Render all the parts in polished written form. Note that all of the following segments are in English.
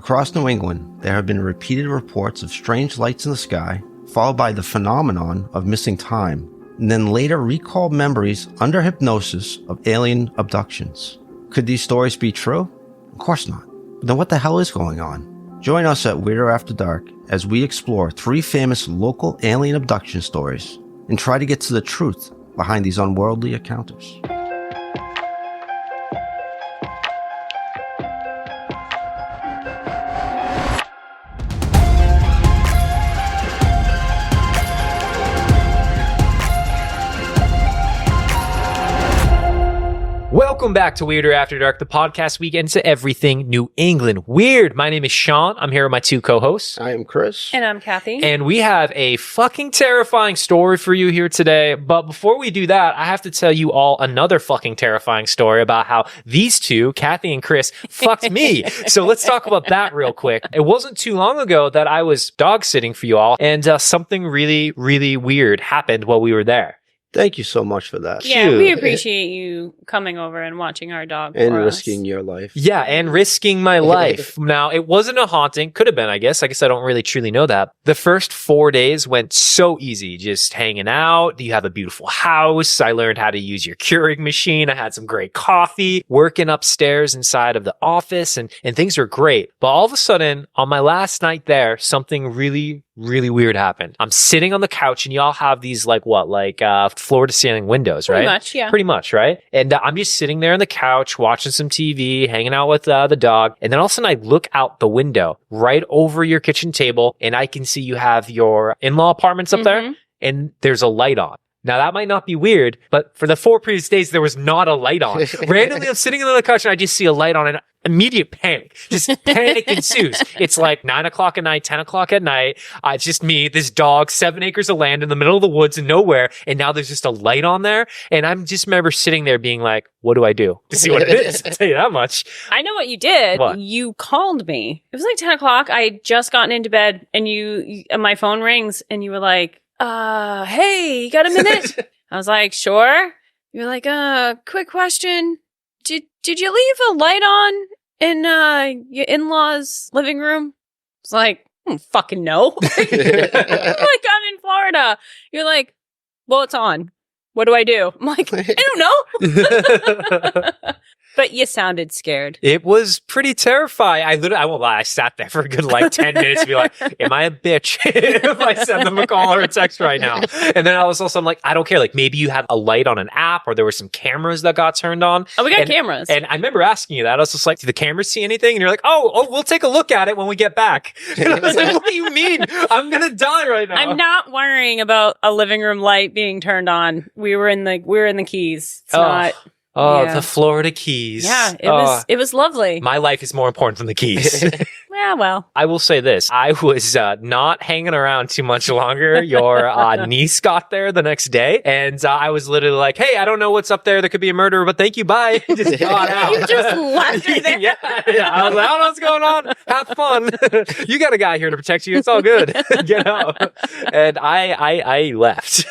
Across New England, there have been repeated reports of strange lights in the sky, followed by the phenomenon of missing time, and then later recalled memories under hypnosis of alien abductions. Could these stories be true? Of course not. But then what the hell is going on? Join us at Weirder After Dark as we explore 3 famous local alien abduction stories and try to get to the truth behind these unworldly encounters. Welcome back to Weirder After Dark, the podcast we get into everything New England weird. My name is Sean. I'm here with my 2 co-hosts. I am Chris. And I'm Kathy. And we have a fucking terrifying story for you here today. But before we do that, I have to tell you all another fucking terrifying story about how these 2, Kathy and Chris, fucked me. So let's talk about that real quick. It wasn't too long ago that I was dog sitting for you all, and something really, really weird happened while we were there. Thank you so much for that. Yeah, we appreciate you coming over and watching our dog and for risking us. your life. Yeah, and risking my life. Now, it wasn't a haunting. Could have been, I guess. I guess I don't really truly know that. The first 4 days went so easy, just hanging out. You have a beautiful house. I learned how to use your Keurig machine. I had some great coffee, working upstairs inside of the office, and things were great. But all of a sudden, on my last night there, something really weird happened. I'm sitting on the couch, and y'all have these floor to ceiling windows, right? Pretty much, yeah. Pretty much, right? And I'm just sitting there on the couch, watching some TV, hanging out with the dog. And then all of a sudden I look out the window right over your kitchen table, and I can see you have your in-law apartments up there, and there's a light on. Now, that might not be weird, but for the 4 previous days, there was not a light on. Randomly, I'm sitting on the couch and I just see a light on, and immediate panic. Just panic ensues. It's like 9 o'clock at night, 10 o'clock at night. It's just me, this dog, 7 acres of land in the middle of the woods and nowhere. And now there's just a light on there. And I just remember sitting there being like, what do I do to see what it is? I'll tell you that much. I know what you did. What? You called me. It was like 10 o'clock. I had just gotten into bed, and my phone rings, and you were like, hey, you got a minute? I was like, sure. You're like, quick question. Did you leave a light on in your in-laws' living room? It's like, fucking no. Like, I'm in Florida. You're like, well, it's on. What do I do? I'm like, I don't know. But you sounded scared. It was pretty terrifying. I won't lie, I sat there for a good 10 minutes to be like, am I a bitch if I send them a call or a text right now? And then I was also like, I don't care. Like, maybe you had a light on an app, or there were some cameras that got turned on. Oh, we got cameras. And I remember asking you that. I was just like, do the cameras see anything? And you're like, oh, we'll take a look at it when we get back. And I was like, what do you mean? I'm going to die right now. I'm not worrying about a living room light being turned on. We're in the Keys. It's not. Oh, yeah. The Florida Keys. Yeah, it was lovely. My life is more important than the Keys. Yeah, well. I will say this. I was not hanging around too much longer. Your niece got there the next day, and I was literally like, hey, I don't know what's up there. There could be a murder, but thank you. Bye. Just got out. You just left her there. Yeah. I was like, I don't know what's going on. Have fun. You got a guy here to protect you. It's all good. Get out. And I left.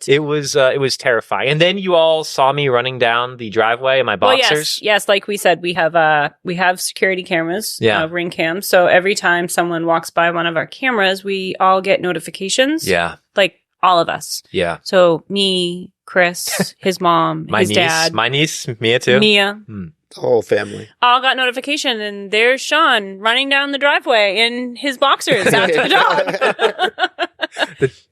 It was terrifying. And then you all saw me running down the driveway in my boxers. Well, yes. Like we said, we have security cameras, ring cams. So every time someone walks by one of our cameras, we all get notifications. Yeah. Like all of us. Yeah. So me, Chris, his mom, his dad. My niece, Mia too. Mia. The whole family. All got notification, and there's Sean running down the driveway in his boxers after the dog.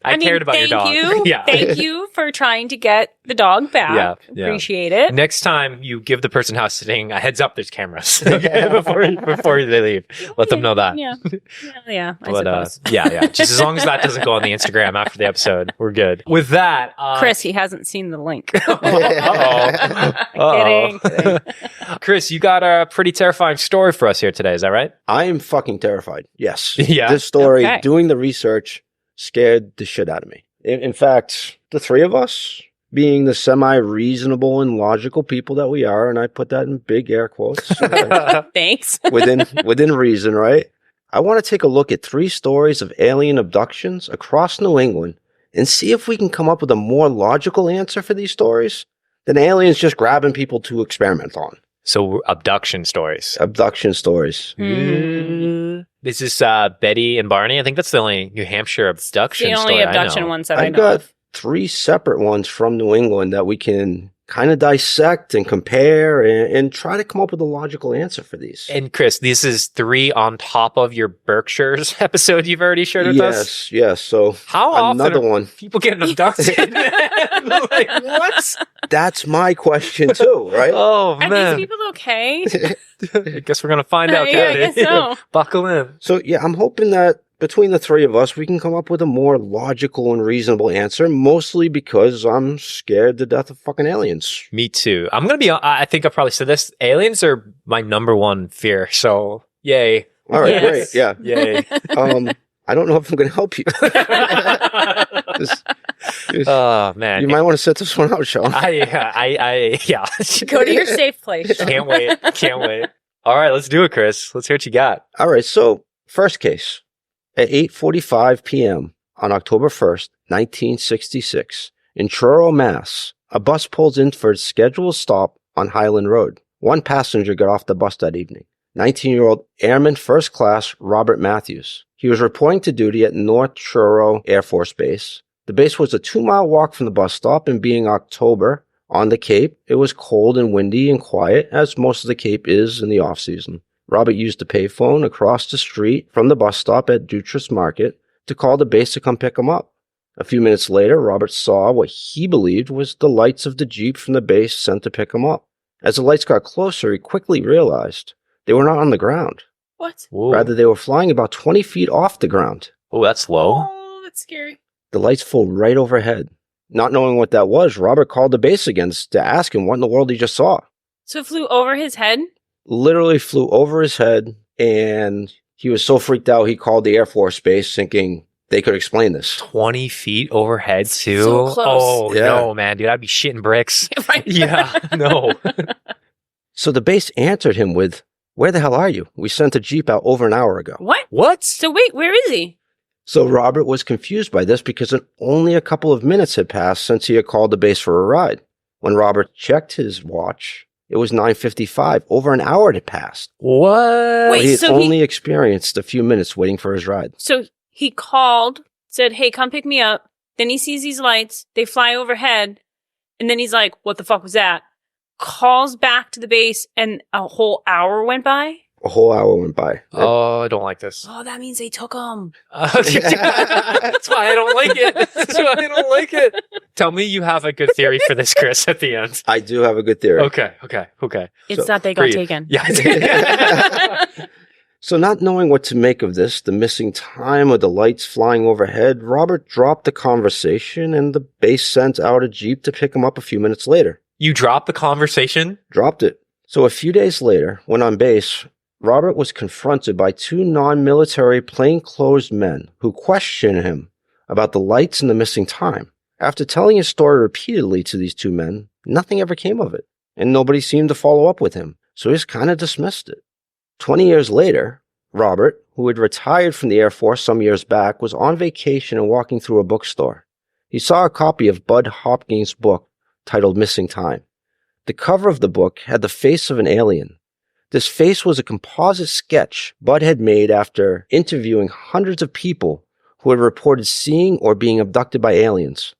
I cared about your dog. Thank you. Thank you for trying to get the dog back. Yeah. Appreciate it. Next time you give the person house sitting a heads up, there's cameras before they leave. Let them know that. Yeah. I suppose. Yeah. Just as long as that doesn't go on the Instagram after the episode, we're good. With that, Chris, he hasn't seen the link. Kidding. Chris, you got a pretty terrifying story for us here today. Is that right? I am fucking terrified. Yes. Yeah. This story, doing the research, scared the shit out of me. In fact, the 3 of us, being the semi-reasonable and logical people that we are, and I put that in big air quotes. Thanks. within reason, right? I want to take a look at 3 stories of alien abductions across New England and see if we can come up with a more logical answer for these stories than aliens just grabbing people to experiment on. So abduction stories. Abduction stories. This is Betty and Barney. I think that's the only New Hampshire abduction The only story abduction I know. ones that I I've know got of. 3 separate ones from New England that we can kind of dissect and compare and try to come up with a logical answer for these. And Chris, this is 3 on top of your Berkshires episode you've already shared with us? Yes. So How often another are one. people getting abducted? Like, what? That's my question too, right? Oh, Are man. these people okay? I guess we're going to find out, Yeah, I Kennedy. guess so. Buckle in. So yeah, I'm hoping that between the 3 of us, we can come up with a more logical and reasonable answer, mostly because I'm scared to death of fucking aliens. Me too. I'm going to be, I think I probably said this. Aliens are my number 1 fear. So, yay. All right, Yes. great. Yeah. Yay. I don't know if I'm going to help you. Oh, man. You might want to set this one out, Sean. Yeah. Go to your safe place. Sean. Can't wait. All right, let's do it, Chris. Let's hear what you got. All right, so first case. At 8:45 p.m. on October 1st, 1966, in Truro, Mass., a bus pulls in for its scheduled stop on Highland Road. 1 passenger got off the bus that evening, 19-year-old Airman First Class Robert Matthews. He was reporting to duty at North Truro Air Force Base. The base was a 2-mile walk from the bus stop, and being October on the Cape, it was cold and windy and quiet, as most of the Cape is in the off-season. Robert used a payphone across the street from the bus stop at Dutress Market to call the base to come pick him up. A few minutes later, Robert saw what he believed was the lights of the Jeep from the base sent to pick him up. As the lights got closer, he quickly realized they were not on the ground. What? Whoa. Rather, they were flying about 20 feet off the ground. Oh, that's low. Oh, that's scary. The lights flew right overhead. Not knowing what that was, Robert called the base again to ask him what in the world he just saw. So it flew over his head? Literally flew over his head, and he was so freaked out he called the Air Force Base thinking they could explain this. 20 feet overhead, too? So close. Oh, Yeah. no, man, dude. I'd be shitting bricks. Right. Yeah, no. So the base answered him with, "Where the hell are you? We sent a Jeep out over an hour ago." What? What? So wait, where is he? So Robert was confused by this because only a couple of minutes had passed since he had called the base for a ride. When Robert checked his watch, it was 9:55. Over an hour had passed. What? Wait, He had so he- only experienced a few minutes waiting for his ride. So he called, said, "Hey, come pick me up." Then he sees these lights. They fly overhead. And then he's like, "What the fuck was that?" Calls back to the base, and a whole hour went by. A whole hour went by. Oh, I don't like this. Oh, that means they took him. That's why I don't like it. That's why I don't like it. Tell me you have a good theory for this, Chris, at the end. I do have a good theory. Okay. It's So- that they got Breathe. taken. Yeah. So not knowing what to make of this, the missing time or the lights flying overhead, Robert dropped the conversation and the base sent out a Jeep to pick him up a few minutes later. You dropped the conversation? Dropped it. So a few days later, when on base, Robert was confronted by 2 non-military plainclothes men who questioned him about the lights and the missing time. After telling his story repeatedly to these 2 men, nothing ever came of it, and nobody seemed to follow up with him, so he just kind of dismissed it. 20 years later, Robert, who had retired from the Air Force some years back, was on vacation and walking through a bookstore. He saw a copy of Bud Hopkins' book titled Missing Time. The cover of the book had the face of an alien. This face was a composite sketch Bud had made after interviewing hundreds of people who had reported seeing or being abducted by aliens.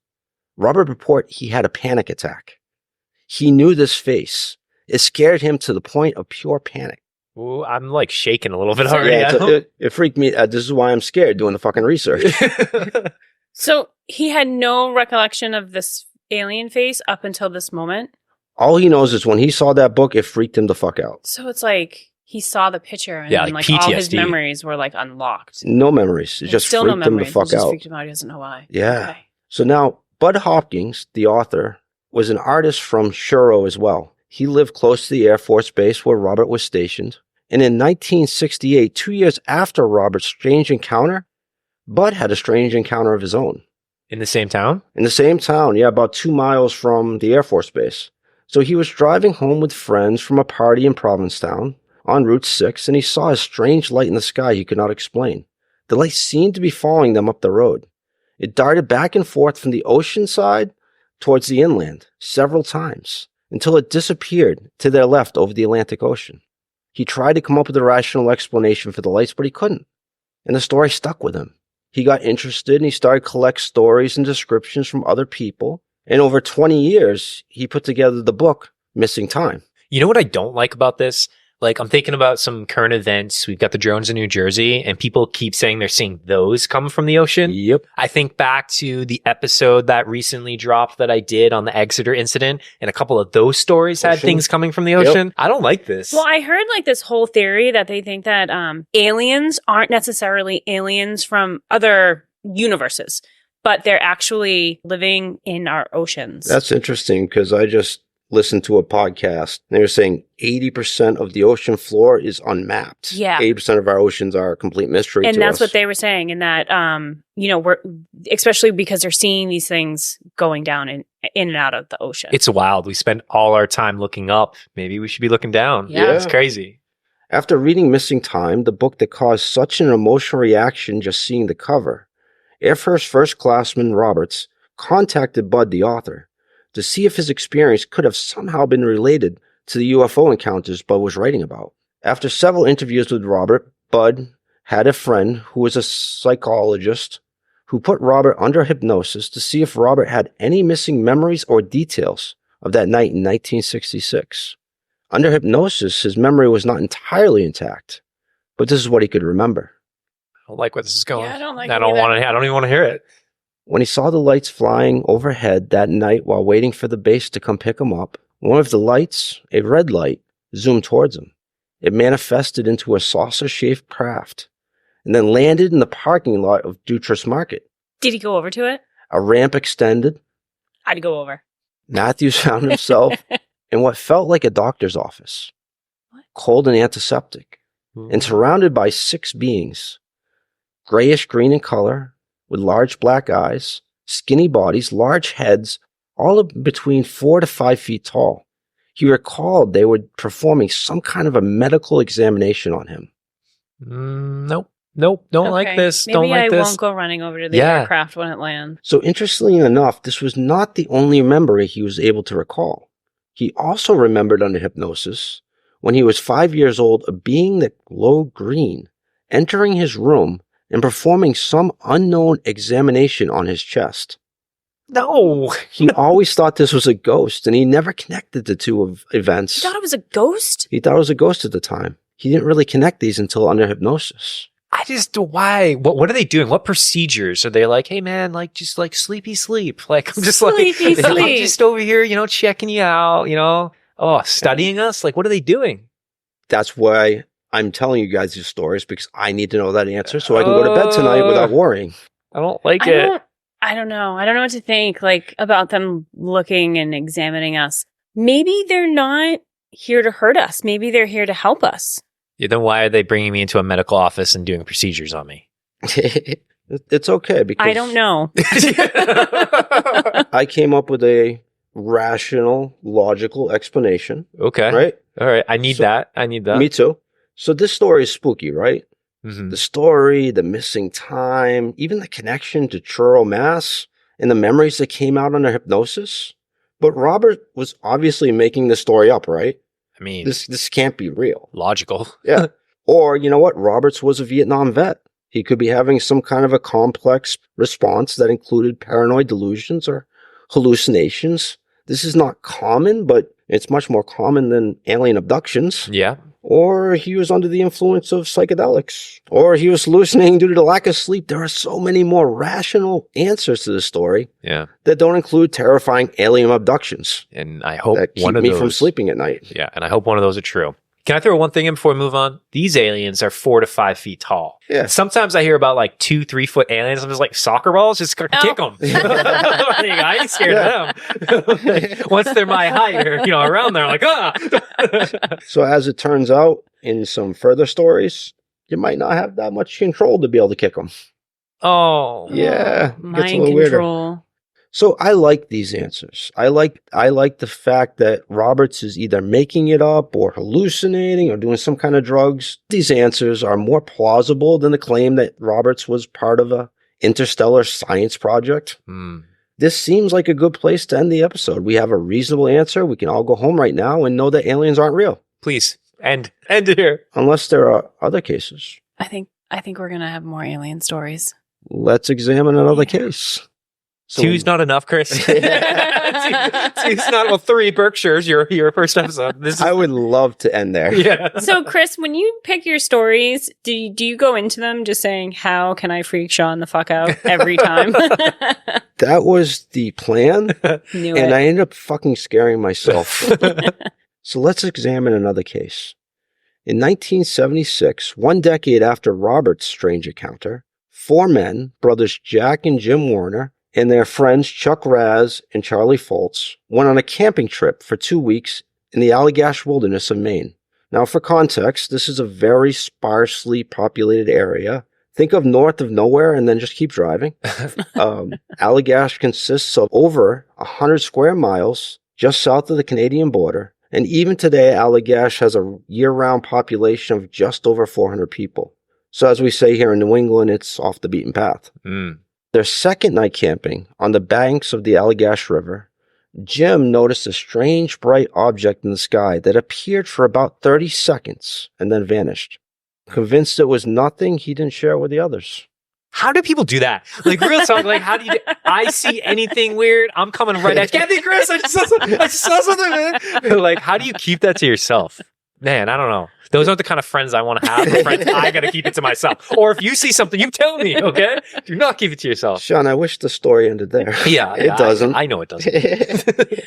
Robert reported he had a panic attack. He knew this face. It scared him to the point of pure panic. Ooh, I'm like shaking a little bit So- already. Yeah, I don't- it freaked me. This is why I'm scared doing the fucking research. So he had no recollection of this alien face up until this moment. All he knows is when he saw that book, it freaked him the fuck out. So it's like he saw the picture and Yeah, then, like like all his PTSD. memories were like unlocked. No memories. It And just still freaked no him the memories. It fuck just out. freaked him out. He doesn't know why. Yeah. Okay. So now, Bud Hopkins, the author, was an artist from Truro as well. He lived close to the Air Force Base where Robert was stationed. And in 1968, 2 years after Robert's strange encounter, Bud had a strange encounter of his own. In the same town? In the same town, yeah, about 2 miles from the Air Force Base. So he was driving home with friends from a party in Provincetown on Route 6, and he saw a strange light in the sky he could not explain. The light seemed to be following them up the road. It darted back and forth from the ocean side towards the inland several times until it disappeared to their left over the Atlantic Ocean. He tried to come up with a rational explanation for the lights, but he couldn't. And the story stuck with him. He got interested and he started to collect stories and descriptions from other people. And over 20 years, he put together the book, Missing Time. You know what I don't like about this? Like, I'm thinking about some current events. We've got the drones in New Jersey, and people keep saying they're seeing those come from the ocean. Yep. I think back to the episode that recently dropped that I did on the Exeter incident, and a couple of those stories had things coming from the ocean. Yep. I don't like this. Well, I heard like this whole theory that they think that aliens aren't necessarily aliens from other universes, but they're actually living in our oceans. That's interesting because I just listened to a podcast. They were saying 80% of the ocean floor is unmapped. Yeah. 80% of our oceans are a complete mystery to us. And that's what they were saying. And that, we're, especially because they're seeing these things going down in and out of the ocean. It's wild. We spend all our time looking up. Maybe we should be looking down. Yeah. It's crazy. After reading Missing Time, the book that caused such an emotional reaction just seeing the cover, Air Force First Classman Roberts contacted Bud, the author, to see if his experience could have somehow been related to the UFO encounters Bud was writing about. After several interviews with Robert, Bud had a friend who was a psychologist who put Robert under hypnosis to see if Robert had any missing memories or details of that night in 1966. Under hypnosis, his memory was not entirely intact, but this is what he could remember. I don't like where this is going. Yeah, I don't like I don't even want to hear it. When he saw the lights flying overhead that night while waiting for the base to come pick him up, one of the lights, a red light, zoomed towards him. It manifested into a saucer-shaped craft and then landed in the parking lot of Dutress Market. Did he go over to it? A ramp extended. I'd go over. Matthews found himself in what felt like a doctor's office, cold and antiseptic, and surrounded by 6 beings, grayish green in color, with large black eyes, skinny bodies, large heads, all of between 4 to 5 feet tall. He recalled they were performing some kind of a medical examination on him. Nope. Don't like this. Maybe don't like this. I won't go running over to the aircraft when it lands. So interestingly enough, this was not the only memory he was able to recall. He also remembered under hypnosis, when he was 5 years old, a being that glowed green, entering his room and performing some unknown examination on his chest. No. He always thought this was a ghost, and he never connected the two events. You thought it was a ghost? He thought it was a ghost at the time. He didn't really connect these until under hypnosis. Why? What are they doing? What procedures are they like? Hey man, like just like sleepy sleep. Like I'm just sleepy like I'm sleep. just over here, checking you out, studying us. Like what are they doing? That's why I'm telling you guys these stories, because I need to know that answer so I can go to bed tonight without worrying. I don't like it. I don't know. I don't know what to think about them looking and examining us. Maybe they're not here to hurt us. Maybe they're here to help us. Yeah, then why are they bringing me into a medical office and doing procedures on me? It's okay because I don't know. I came up with a rational, logical explanation. Okay. Right? All right. I need that. Me too. So this story is spooky, right? Mm-hmm. The story, the missing time, even the connection to Truro, Mass, and the memories that came out under hypnosis. But Robert was obviously making the story up, right? I mean, this can't be real. Logical. Yeah. Or, you know what? Roberts was a Vietnam vet. He could be having some kind of a complex response that included paranoid delusions or hallucinations. This is not common, but it's much more common than alien abductions. Yeah. Or he was under the influence of psychedelics. Or he was hallucinating due to the lack of sleep. There are so many more rational answers to this story that don't include terrifying alien abductions. And I hope that keep one of me those from sleeping at night. Yeah, and I hope one of those are true. Can I throw one thing in before we move on? These aliens are 4 to 5 feet tall. Yeah. Sometimes I hear about like 2-3 foot aliens. I'm just like soccer balls, just kick them. I ain't scared of them. Once they're my height or around there, I'm like So as it turns out, in some further stories, you might not have that much control to be able to kick them. Oh, yeah, it gets a mind little control. Weirder. So I like these answers. I like the fact that Roberts is either making it up or hallucinating or doing some kind of drugs. These answers are more plausible than the claim that Roberts was part of a interstellar science project. This seems like a good place to end the episode. We have a reasonable answer. We can all go home right now and know that aliens aren't real. Please, end it here. Unless there are other cases. I think I think we're going to have more alien stories. Let's examine another case. So, Two's not enough, Chris. Two's not, well, 3 Berkshires, your first episode. This is, I would love to end there. yeah. So, Chris, when you pick your stories, do you go into them just saying, how can I freak Sean the fuck out every time? That was the plan. Knew And it. I ended up fucking scaring myself. So let's examine another case. In 1976, 1 decade after Robert's strange encounter, 4 men, brothers Jack and Jim Warner, and their friends Chuck Raz and Charlie Foltz, went on a camping trip for 2 weeks in the Allagash wilderness of Maine. Now, for context, this is a very sparsely populated area. Think of north of nowhere and then just keep driving. Allagash consists of over 100 square miles just south of the Canadian border. And even today, Allagash has a year-round population of just over 400 people. So as we say here in New England, it's off the beaten path. Mm. Their second night camping on the banks of the Allagash River, Jim noticed a strange bright object in the sky that appeared for about 30 seconds and then vanished. Convinced it was nothing, he didn't share it with the others. How do people do that? Like, real talk, like, how do you I see anything weird, I'm coming right at you. Kathy, Chris, I just saw something, man. Like, how do you keep that to yourself? Man, I don't know. Those aren't the kind of friends I want to have. The friends I got to keep it to myself. Or if you see something, you tell me, okay? Do not keep it to yourself. Sean, I wish the story ended there. Yeah. It doesn't. I know it doesn't.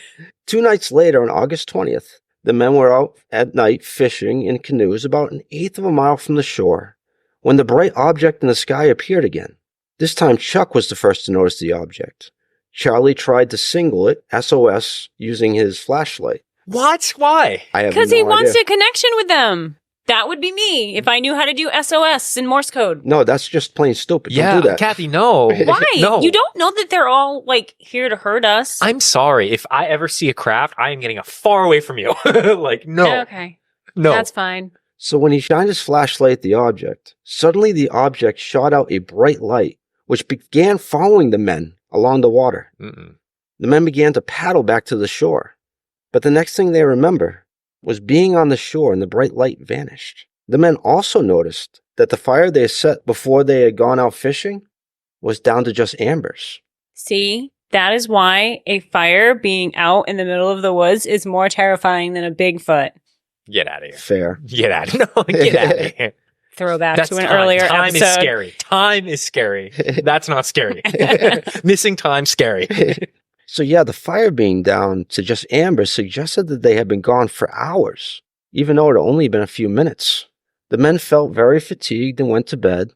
2 nights later, on August 20th, the men were out at night fishing in canoes about 1/8 of a mile from the shore when the bright object in the sky appeared again. This time, Chuck was the first to notice the object. Charlie tried to signal it, SOS, using his flashlight. What? Why? I have Because no he wants idea. a connection with them. That would be me if I knew how to do SOS in Morse code. No, that's just plain stupid. Yeah, Don't do that. Kathy, no. Why? No. You don't know that they're all like here to hurt us. I'm sorry. If I ever see a craft, I am getting far away from you. Like, no. Okay. No. That's fine. So when he shined his flashlight at the object, suddenly the object shot out a bright light, which began following the men along the water. Mm-mm. The men began to paddle back to the shore. But the next thing they remember was being on the shore and the bright light vanished. The men also noticed that the fire they had set before they had gone out fishing was down to just embers. See, that is why a fire being out in the middle of the woods is more terrifying than a Bigfoot. Get out of here. Fair. Get out of here. No, get out of here. Throwback That's to an time. earlier Time episode. is scary. Time is scary. That's not scary. Missing time, scary. So yeah, the fire being down to just embers suggested that they had been gone for hours, even though it had only been a few minutes. The men felt very fatigued and went to bed.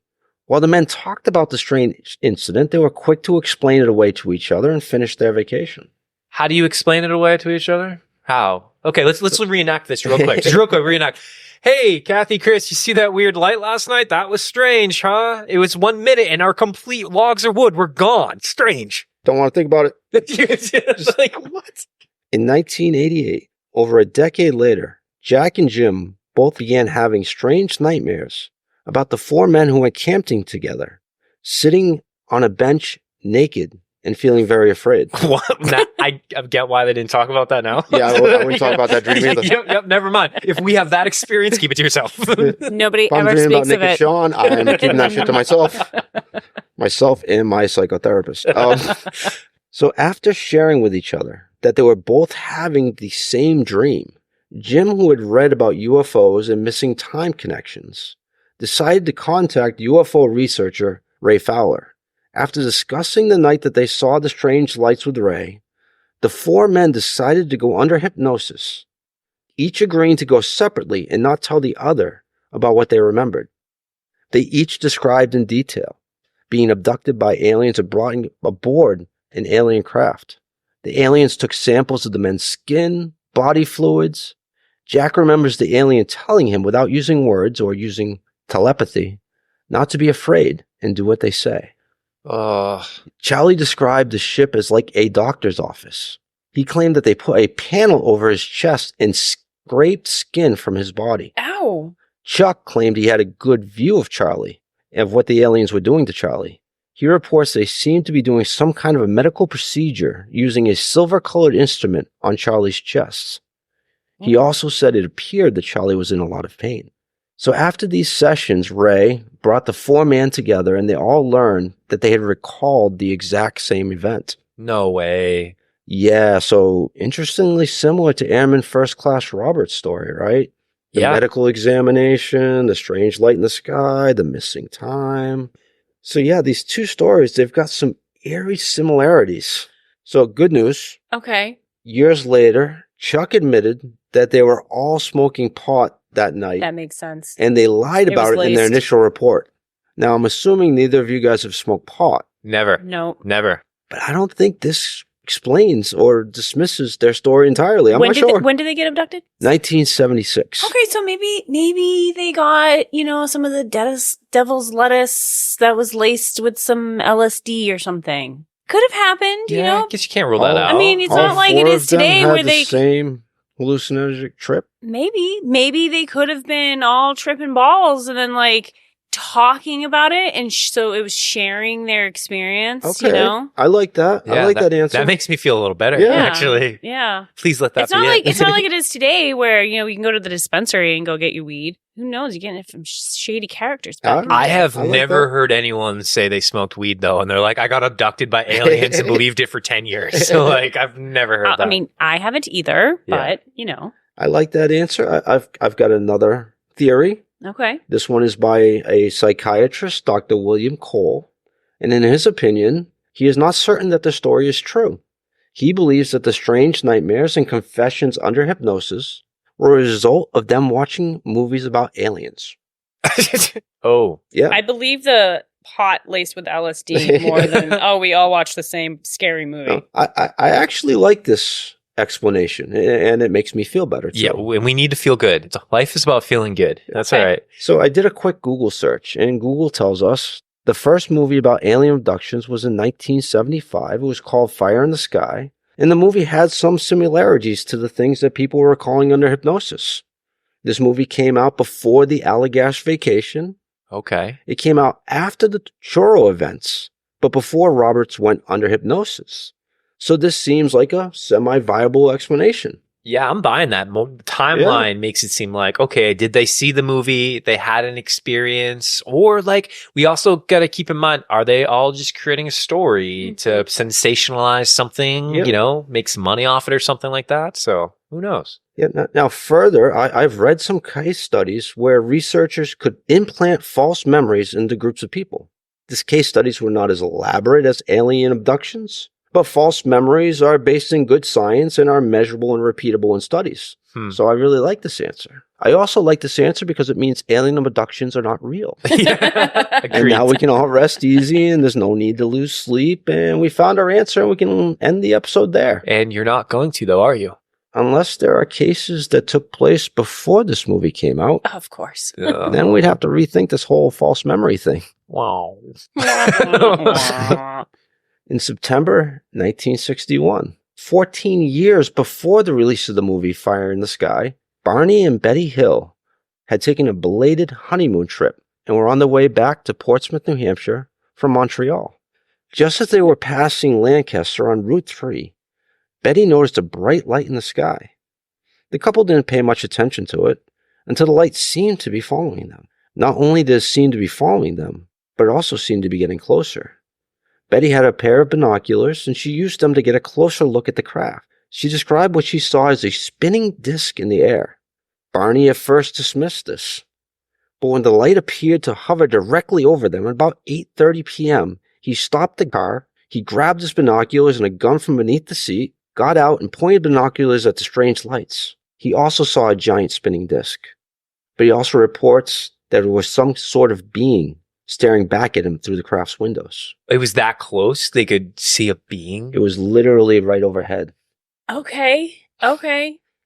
While the men talked about the strange incident, they were quick to explain it away to each other and finish their vacation. How do you explain it away to each other? How? Okay, let's reenact this real quick. Just real quick, reenact. Hey, Kathy, Chris, you see that weird light last night? That was strange, huh? It was 1 minute and our complete logs of wood were gone. Strange. Don't want to think about it. It's like, what? In 1988, over a decade later, Jack and Jim both began having strange nightmares about the 4 men who went camping together, sitting on a bench naked and feeling very afraid. What? I get why they didn't talk about that now. Yeah, I wouldn't talk about that dream either. Yep, never mind. If we have that experience, keep it to yourself. Nobody If I'm ever dreaming about speaks Nick of and it. Sean, I'm keeping that shit to myself. Myself and my psychotherapist. So after sharing with each other that they were both having the same dream, Jim, who had read about UFOs and missing time connections, decided to contact UFO researcher Ray Fowler. After discussing the night that they saw the strange lights with Ray, the 4 men decided to go under hypnosis, each agreeing to go separately and not tell the other about what they remembered. They each described in detail being abducted by aliens and brought aboard an alien craft. The aliens took samples of the men's skin, body fluids. Jack remembers the alien telling him without using words or using telepathy not to be afraid and do what they say. Charlie described the ship as like a doctor's office. He claimed that they put a panel over his chest and scraped skin from his body. Ow. Chuck claimed he had a good view of Charlie and of what the aliens were doing to Charlie. He reports they seemed to be doing some kind of a medical procedure using a silver-colored instrument on Charlie's chest. He also said it appeared that Charlie was in a lot of pain. So after these sessions, Ray brought the 4 men together and they all learned that they had recalled the exact same event. No way. Yeah, so interestingly similar to Airman First Class Robert's story, right? The Yeah. medical examination, the strange light in the sky, the missing time. So yeah, these 2 stories, they've got some eerie similarities. So good news. Okay. Years later, Chuck admitted that they were all smoking pot that night. That makes sense. And they lied It about was it in their laced. initial report. Now, I'm assuming neither of you guys have smoked pot, Never. No. Never. but I don't think this explains or dismisses their story entirely. I'm not sure. When did they get abducted? 1976. Okay, so maybe they got, some of the devil's lettuce that was laced with some LSD or something. Could have happened, you I know? guess you can't rule that out. I mean, it's All not like it 4 is of them today had where the they same hallucinogenic trip. maybe they could have been all tripping balls and then like talking about it, and so it was sharing their experience. Okay, You know? I like that. I like that answer. That makes me feel a little better, Yeah. actually. Yeah. Please let that It's be not it. like it's not like it is today, where you can go to the dispensary and go get your weed. Who knows? You're getting it from shady characters. Back in the I day. have I like never that. heard anyone say they smoked weed though, and they're like, "I got abducted by aliens and believed it for 10 years." So like, I've never heard that. I mean, I haven't either, Yeah. but I like that answer. I've got another theory. okay. This one is by a psychiatrist, Dr. William Cole. And in his opinion, he is not certain that the story is true. He believes that the strange nightmares and confessions under hypnosis were a result of them watching movies about aliens. Oh, Yeah. I believe the pot laced with LSD more than we all watch the same scary movie. No, I actually like this explanation, and it makes me feel better too. yeah. And we need to feel good. Life is about feeling good. That's Okay. all right. So I did a quick Google search, and Google tells us the first movie about alien abductions was in 1975. It was called Fire in the Sky, and the movie had some similarities to the things that people were calling under hypnosis. This movie came out before the Allagash vacation. Okay. It came out after the Choro events, but before Roberts went under hypnosis. So this seems like a semi-viable explanation. Yeah, I'm buying that. The timeline makes it seem like, okay, did they see the movie? They had an experience. Or like, we also got to keep in mind, are they all just creating a story to sensationalize something, Yeah. make some money off it or something like that? So who knows? Yeah. Now further, I've read some case studies where researchers could implant false memories into groups of people. These case studies were not as elaborate as alien abductions, but false memories are based in good science and are measurable and repeatable in studies. So I really like this answer. I also like this answer because it means alien abductions are not real. Yeah. And Agreed. now we can all rest easy and there's no need to lose sleep. And we found our answer and we can end the episode there. And you're not going to, though, are you? Unless there are cases that took place before this movie came out, Of course. then we'd have to rethink this whole false memory thing. Wow. In September 1961, 14 years before the release of the movie Fire in the Sky, Barney and Betty Hill had taken a belated honeymoon trip and were on their way back to Portsmouth, New Hampshire from Montreal. Just as they were passing Lancaster on Route 3, Betty noticed a bright light in the sky. The couple didn't pay much attention to it until the light seemed to be following them. Not only did it seem to be following them, but it also seemed to be getting closer. Betty had a pair of binoculars, and she used them to get a closer look at the craft. She described what she saw as a spinning disc in the air. Barney at first dismissed this, but when the light appeared to hover directly over them at about 8:30 p.m., he stopped the car, he grabbed his binoculars and a gun from beneath the seat, got out and pointed binoculars at the strange lights. He also saw a giant spinning disc, but he also reports that it was some sort of being staring back at him through the craft's windows. It was that close? They could see a being? It was literally right overhead. Okay.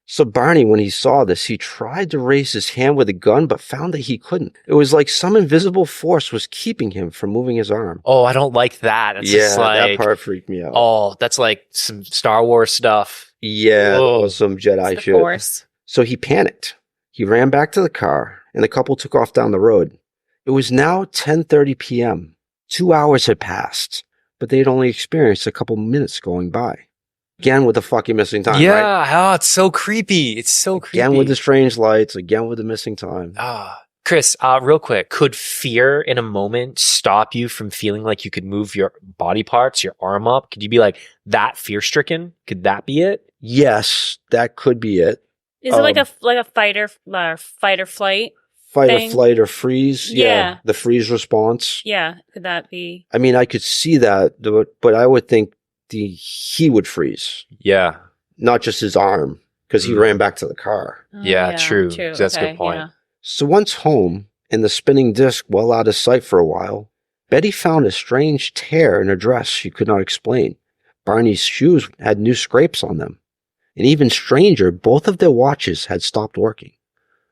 So Barney, when he saw this, he tried to raise his hand with a gun, but found that he couldn't. It was like some invisible force was keeping him from moving his arm. Oh, I don't like that. It's just that like, part freaked me out. oh, that's like some Star Wars stuff. Yeah, Whoa. that was some Jedi It's the shit. Force. So he panicked. He ran back to the car, and the couple took off down the road. It was now 10:30 p.m. 2 hours had passed, but they had only experienced a couple minutes going by. Again with the fucking missing time, right? Yeah, oh, it's so creepy. It's so creepy. Again with the strange lights, again with the missing time. Ah, Chris, real quick, could fear in a moment stop you from feeling like you could move your body parts, your arm up? Could you be like that fear stricken? Could that be it? Yes, that could be it. Is it like a fight or flight? Fight thing? or flight or freeze? Yeah. The freeze response. Yeah, could that be? I mean, I could see that, but I would think he would freeze, Yeah. not just his arm, because he ran back to the car. Oh, Yeah, true. That's a good point. Yeah. So once home, and the spinning disc well out of sight for a while, Betty found a strange tear in her dress she could not explain. Barney's shoes had new scrapes on them. And even stranger, both of their watches had stopped working.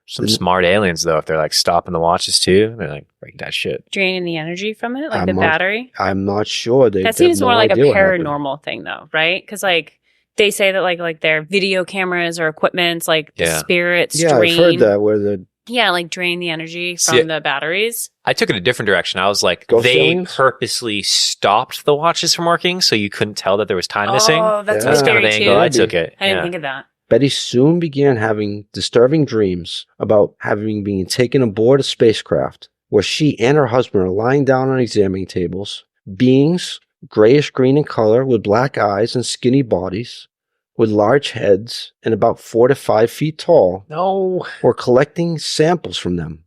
Some smart aliens, though, if they're like stopping the watches too, they're like, break that shit. Draining the energy from it, like I'm the not- battery. I'm not sure. That seems more like a paranormal thing, though, right? Because like they say that like their video cameras or equipments, like the spirits Yeah, drain. I've heard that where the Like drain the energy from See, the batteries. I took it a different direction. I was like, Ghost they aliens? purposely stopped the watches from working so you couldn't tell that there was time missing. Oh, that's Yeah. That's kind of scary the too. angle I Maybe. took it. I didn't Yeah. think of that. Betty soon began having disturbing dreams about having been taken aboard a spacecraft where she and her husband are lying down on examining tables. Beings, grayish green in color with black eyes and skinny bodies, with large heads and about 4 to 5 feet tall, No. were collecting samples from them.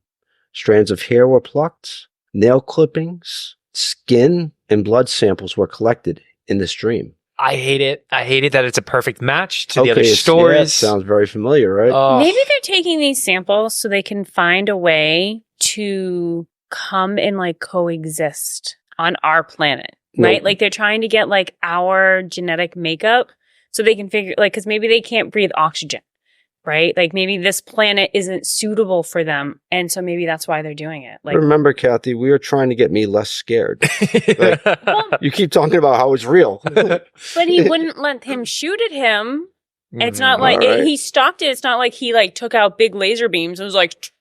Strands of hair were plucked, nail clippings, skin, and blood samples were collected in this dream. I hate it. I hate it that it's a perfect match to the other it stories. sounds very familiar, right? Oh. Maybe they're taking these samples so they can find a way to come and like coexist on our planet, right? No. Like they're trying to get like our genetic makeup so they can figure like because maybe they can't breathe oxygen, right? Like maybe this planet isn't suitable for them, and so maybe that's why they're doing it. Like, Remember, Kathy, we are trying to get me less scared. well, You keep talking about how it's real. but he wouldn't let him shoot at him. And it's not like All right. he stopped it. It's not like he like took out big laser beams and was like.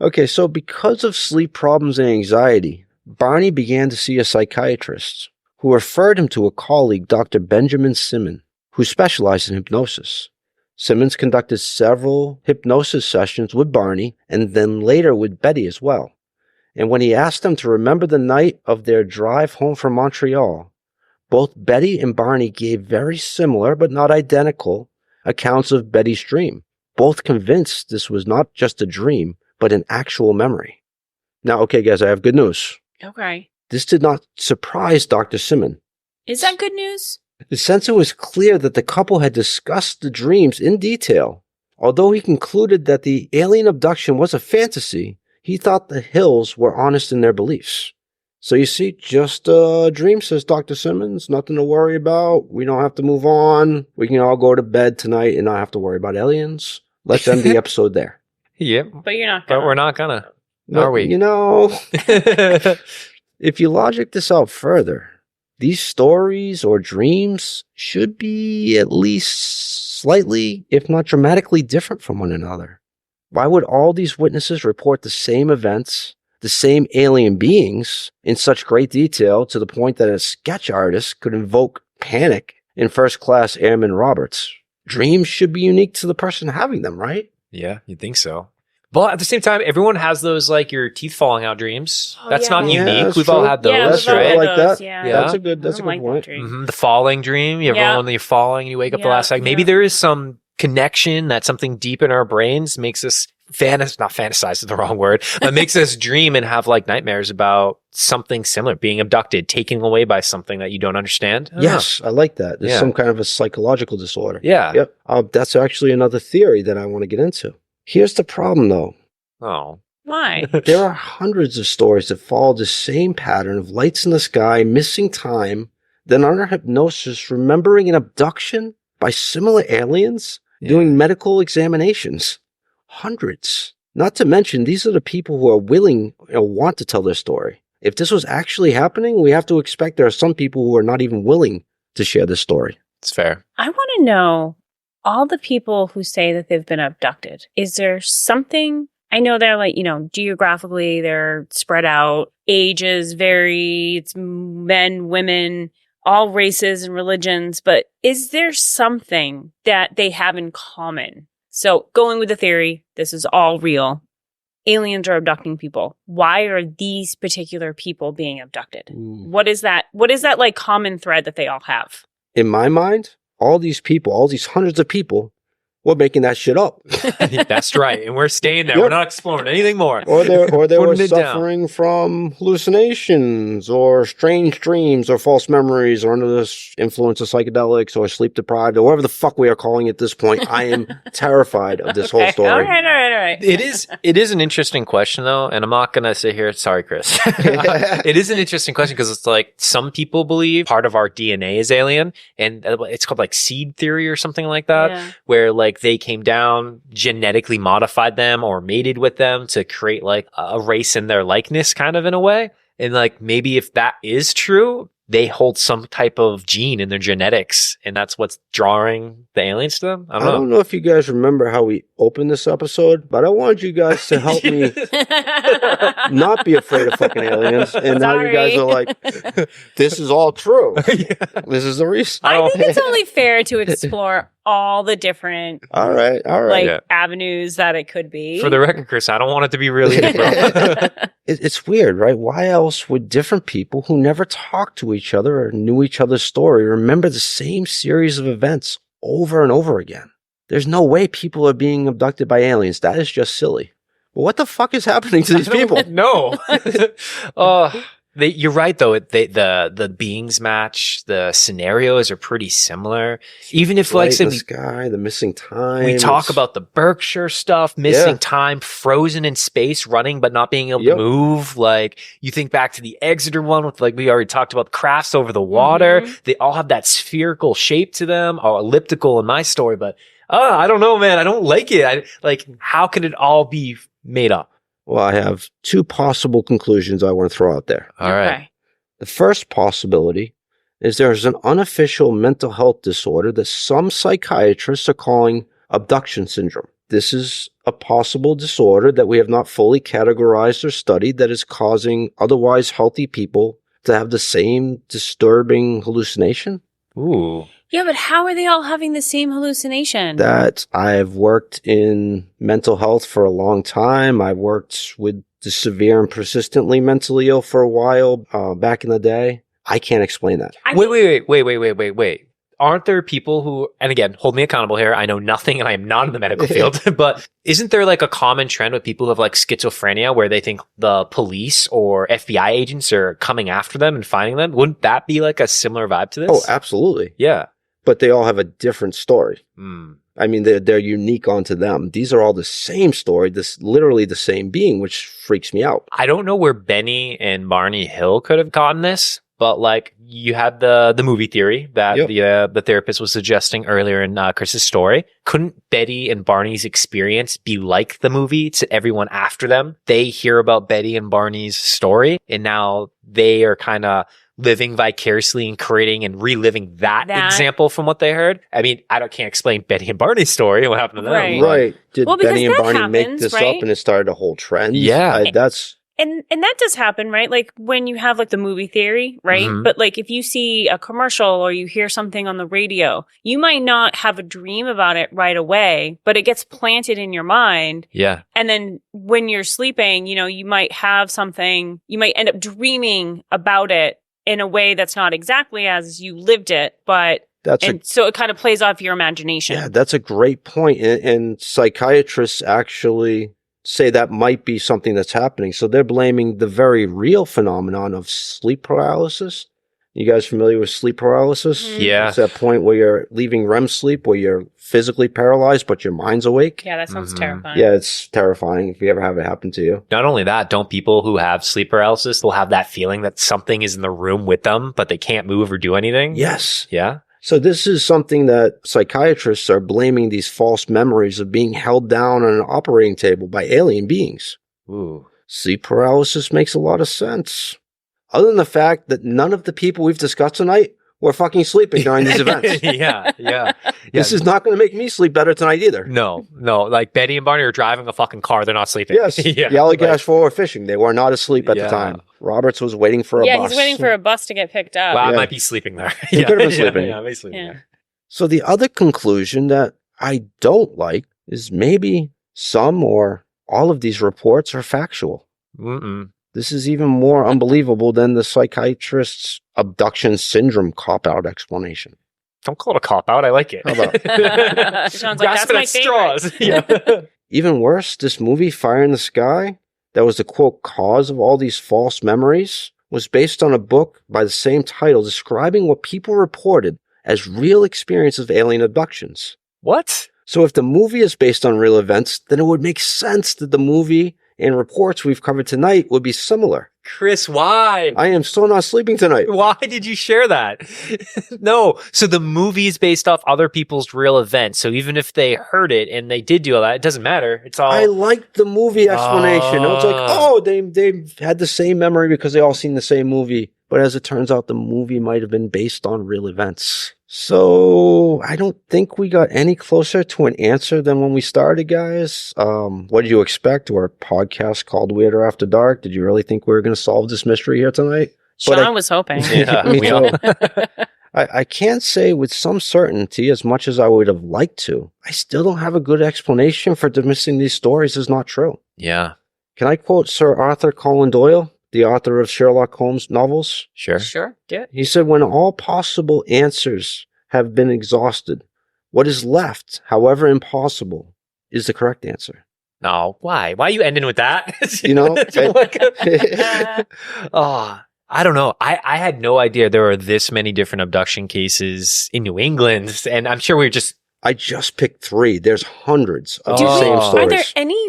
Okay, so because of sleep problems and anxiety, Barney began to see a psychiatrist who referred him to a colleague, Dr. Benjamin Simmons, who specialized in hypnosis. Simmons conducted several hypnosis sessions with Barney and then later with Betty as well. And when he asked them to remember the night of their drive home from Montreal, both Betty and Barney gave very similar but not identical accounts of Betty's dream. Both convinced this was not just a dream, but an actual memory. Now, okay, guys, I have good news. Okay. This did not surprise Dr. Simmons. Is that good news? The censor was clear that the couple had discussed the dreams in detail. Although he concluded that the alien abduction was a fantasy, he thought the Hills were honest in their beliefs. So you see, just a dream, says Dr. Simmons. Nothing to worry about. We don't have to move on. We can all go to bed tonight and not have to worry about aliens. Let's end the episode there. Yep. But you're not But gonna. we're not gonna. But, Are we? You know, if you logic this out further, these stories or dreams should be at least slightly, if not dramatically different from one another. Why would all these witnesses report the same events, the same alien beings in such great detail to the point that a sketch artist could invoke panic in first-class Airman Roberts? Dreams should be unique to the person having them, right? Yeah, you'd think so. But at the same time, everyone has those like your teeth falling out dreams. Oh, That's yeah. not Yeah, unique. that's We've all true. had those, Yeah, That's we've all right. had I like those, that. yeah. That's a I good don't like that point. dream. Mhm. The falling dream. You ever Yeah. when you're falling, you wake up the Yeah, last second. Maybe yeah. there is some connection that something deep in our brains makes us not fantasize is the wrong word, but makes us dream and have like nightmares about something similar, being abducted, taken away by something that you don't understand. I don't know. Yes, I like that. There's Yeah. some kind of a psychological disorder. Yeah. Yep. That's actually another theory that I want to get into. Here's the problem, though. Oh. Why? There are hundreds of stories that follow the same pattern of lights in the sky, missing time, then under hypnosis, remembering an abduction by similar aliens, doing medical examinations. Hundreds. Not to mention, these are the people who are willing or want to tell their story. If this was actually happening, we have to expect there are some people who are not even willing to share this story. It's fair. I want to know all the people who say that they've been abducted. Is there something? I know they're like, geographically they're spread out. Ages vary. It's men, women, all races and religions. But is there something that they have in common? So going with the theory, this is all real. aliens are abducting people. Why are these particular people being abducted? What is that like common thread that they all have? In my mind, all these people, all these hundreds of people, we're making that shit up. That's right. And we're staying there. Yep. We're not exploring anything more. Or they were Putting it down. suffering from hallucinations or strange dreams or false memories or under the influence of psychedelics or sleep deprived or whatever the fuck we are calling it at this point. I am terrified of this whole story. All right. It is an interesting question though, and I'm not gonna sit here. Sorry, Chris. It is an interesting question because it's like some people believe part of our DNA is alien, and it's called like seed theory or something like that, where like they came down, genetically modified them or mated with them to create like a race in their likeness, kind of in a way. And like maybe if that is true, they hold some type of gene in their genetics, and that's what's drawing the aliens to them. I don't know if you guys remember how we opened this episode, but I wanted you guys to help me not be afraid of fucking aliens. And now you guys are like, this is all true. This is the reason. I think it's only fair to explore all the different all right like avenues that it could be. For the record, Chris, I don't want it to be really It's weird, right? Why else would different people who never talked to each other or knew each other's story remember the same series of events over and over again? There's no way people are being abducted by aliens. That is just silly. But what the fuck is happening to these people? No. You're right, though. The beings match. The scenarios are pretty similar. Even if, like, the sky, the missing time. We talk about the Berkshire stuff, missing time, frozen in space, running but not being able to move. Like, you think back to the Exeter one with, like, we already talked about crafts over the water. They all have that spherical shape to them, or elliptical in my story. But I don't know, man. I don't like it. How could it all be made up? Well, I have two possible conclusions I want to throw out there. All right. The first possibility is there's an unofficial mental health disorder that some psychiatrists are calling abduction syndrome. This is a possible disorder that we have not fully categorized or studied that is causing otherwise healthy people to have the same disturbing hallucination. Ooh. Yeah, but how are they all having the same hallucination? That I've worked in mental health for a long time. I've worked with the severe and persistently mentally ill for a while back in the day. I can't explain that. Wait. Aren't there people who, and again, hold me accountable here, I know nothing and I am not in the medical field, but isn't there like a common trend with people who have like schizophrenia where they think the police or FBI agents are coming after them and finding them? Wouldn't that be like a similar vibe to this? Oh, absolutely. Yeah. But they all have a different story. I mean, they're unique onto them. These are all the same story, this literally the same being, which freaks me out. I don't know where Benny and Barney Hill could have gotten this, but like you had the movie theory that the therapist was suggesting earlier in Chris's story. Couldn't Betty and Barney's experience be like the movie to everyone after them? They hear about Betty and Barney's story, and now they are kind of living vicariously and creating and reliving that example from what they heard. I mean, can't explain Betty and Barney's story and what happened to them. Right. Did Betty and Barney make this up and it started a whole trend? Yeah. And that does happen, right? Like when you have like the movie theory, right? But like if you see a commercial or you hear something on the radio, you might not have a dream about it right away, but it gets planted in your mind. Yeah. And then when you're sleeping, you might have something, you might end up dreaming about it in a way that's not exactly as you lived it, but so it kind of plays off your imagination. Yeah, that's a great point. And psychiatrists actually say that might be something that's happening. So they're blaming the very real phenomenon of sleep paralysis. You guys familiar with sleep paralysis? Yeah. It's that point where you're leaving REM sleep, where you're physically paralyzed, but your mind's awake. Yeah, that sounds terrifying. Yeah, it's terrifying if you ever have it happen to you. Not only that, don't people who have sleep paralysis, they'll have that feeling that something is in the room with them, but they can't move or do anything? Yes. Yeah. So this is something that psychiatrists are blaming these false memories of being held down on an operating table by alien beings. Ooh. Sleep paralysis makes a lot of sense. Other than the fact that none of the people we've discussed tonight were fucking sleeping during these events. Yeah. This is not going to make me sleep better tonight either. No. Like Betty and Barney are driving a fucking car. They're not sleeping. Yes. The Allagash 4 were fishing. They were not asleep at the time. Roberts was waiting for a bus. Yeah, he's waiting for a bus to get picked up. Well, I might be sleeping there. He could have been sleeping. Yeah, I may be sleeping there. So the other conclusion that I don't like is maybe some or all of these reports are factual. Mm-mm. This is even more unbelievable than the psychiatrist's abduction syndrome cop-out explanation. Don't call it a cop-out. I like it. How about Sounds like that's Grasping my at favorite. straws. Yeah. even worse, this movie, Fire in the Sky, that was the quote cause of all these false memories, was based on a book by the same title describing what people reported as real experiences of alien abductions. What? So if the movie is based on real events, then it would make sense that the movie and reports we've covered tonight would be similar. Chris, why? I am still not sleeping tonight. Why did you share that? No. So the movie is based off other people's real events. So even if they heard it and they did do all that, it doesn't matter. It's all. I liked the movie explanation. I was like, oh, they had the same memory because they all seen the same movie. But as it turns out, the movie might have been based on real events. So I don't think we got any closer to an answer than when we started, guys. What did you expect? We're a podcast called Weirder After Dark. Did you really think we were going to solve this mystery here tonight? Sean was hoping. Yeah, Me we too. all- I can't say with some certainty, as much as I would have liked to, I still don't have a good explanation for dismissing these stories as not true. Yeah. Can I quote Sir Arthur Conan Doyle, the author of Sherlock Holmes novels? Sure. Sure, do it. He said, when all possible answers have been exhausted, what is left, however impossible, is the correct answer. No. Why? Why are you ending with that? You know? Oh, I don't know. I had no idea there were this many different abduction cases in New England. And I'm sure we were just. I just picked 3. There's hundreds of Do the we- same are stories. Are there any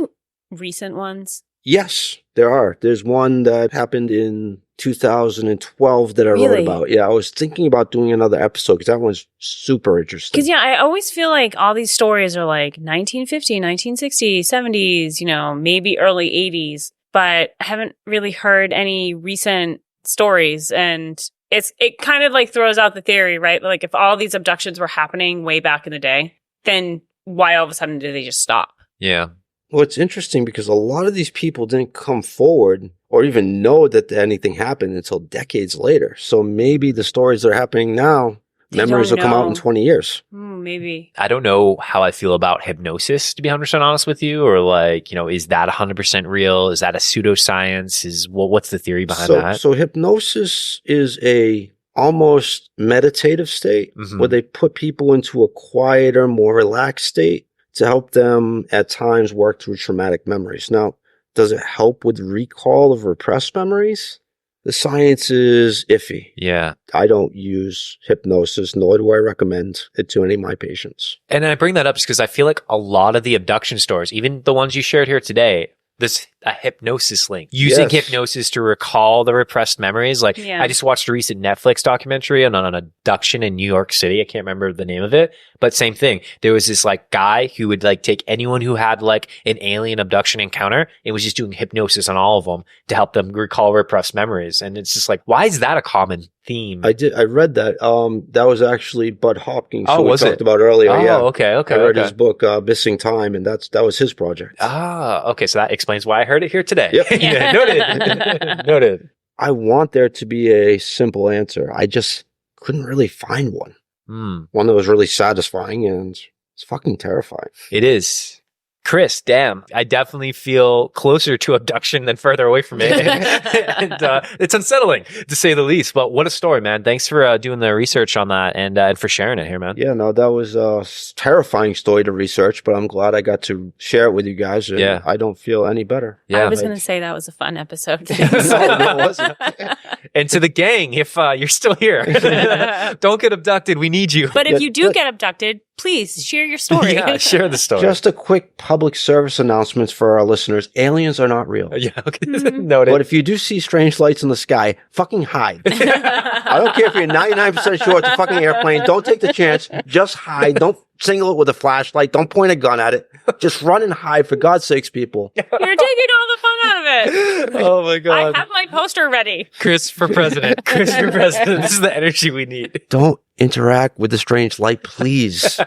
recent ones? Yes, there are. There's one that happened in 2012 that I wrote Really? about. Yeah, I was thinking about doing another episode because that one's super interesting. Because, yeah, I always feel like all these stories are like 1950, 1960, 70s, you know, maybe early 80s, but I haven't really heard any recent stories. And it kind of like throws out the theory, right? Like if all these abductions were happening way back in the day, then why all of a sudden did they just stop? Yeah. Well, it's interesting because a lot of these people didn't come forward or even know that anything happened until decades later. So maybe the stories that are happening now, They memories will don't come out in know. 20 years. Maybe. I don't know how I feel about hypnosis, to be 100% honest with you, or like, you know, is that 100% real? Is that a pseudoscience? What's the theory behind that? So hypnosis is a almost meditative state Mhm. where they put people into a quieter, more relaxed state to help them at times work through traumatic memories. Now, does it help with recall of repressed memories? The science is iffy. Yeah. I don't use hypnosis, nor do I recommend it to any of my patients. And I bring that up because I feel like a lot of the abduction stories, even the ones you shared here today, there's a hypnosis link. Using Yes. hypnosis to recall the repressed memories. Like, Yeah. I just watched a recent Netflix documentary on an abduction in New York City. I can't remember the name of it, but same thing. There was this like guy who would like take anyone who had like an alien abduction encounter and was just doing hypnosis on all of them to help them recall repressed memories. And it's just like, why is that a common theme? I read that. That was actually Bud Hopkins, Oh, who we was talked it? about earlier. Oh, Yeah. okay. I read his book, Missing Time, and that was his project. Ah, okay. So that explains why I heard it here today. Yep. Yeah, noted. Noted. I want there to be a simple answer. I just couldn't really find one. One that was really satisfying, and it's fucking terrifying. It is. Chris, damn, I definitely feel closer to abduction than further away from it. And it's unsettling, to say the least. But what a story, man. Thanks for doing the research on that and for sharing it here, man. Yeah, no, that was a terrifying story to research, but I'm glad I got to share it with you guys. And Yeah. I don't feel any better. Yeah. I was going to say that was a fun episode. No, it wasn't. And to the gang, if you're still here, don't get abducted. We need you. But if you do Yeah. get abducted, please share your story. Yeah, share the story. Just a quick public service announcement for our listeners. Aliens are not real. Yeah, okay. Mhm. Noted. But if you do see strange lights in the sky, fucking hide. I don't care if you're 99% sure it's a fucking airplane. Don't take the chance. Just hide. Don't single it with a flashlight. Don't point a gun at it. Just run and hide, for God's sakes, people. You're taking all the fun out of it. Oh my I God. have my poster ready. Chris for president. Chris for president. This is the energy we need. Don't interact with the strange light, please.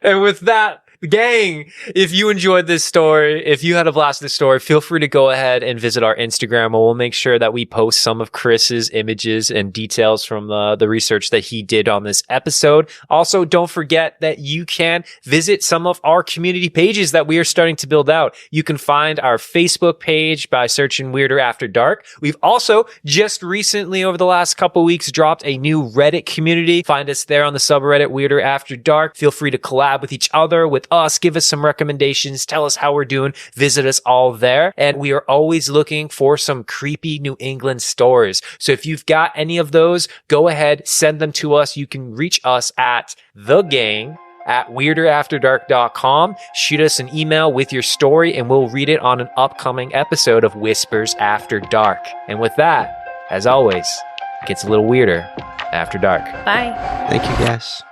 And with that, Gang, if you enjoyed this story, if you had a blast with this story, feel free to go ahead and visit our Instagram, and we'll make sure that we post some of Chris's images and details from the research that he did on this episode. Also, don't forget that you can visit some of our community pages that we are starting to build out. You can find our Facebook page by searching Weirder After Dark. We've also just recently, over the last couple weeks, dropped a new Reddit community. Find us there on the subreddit Weirder After Dark. Feel free to collab with each other, with us, give us some recommendations, tell us how we're doing, visit us all there. And we are always looking for some creepy New England stories. So if you've got any of those, go ahead, send them to us. You can reach us at thegang@weirderafterdark.com. Shoot us an email with your story and we'll read it on an upcoming episode of Whispers After Dark. And with that, as always, it gets a little weirder after dark. Bye. Thank you, guys.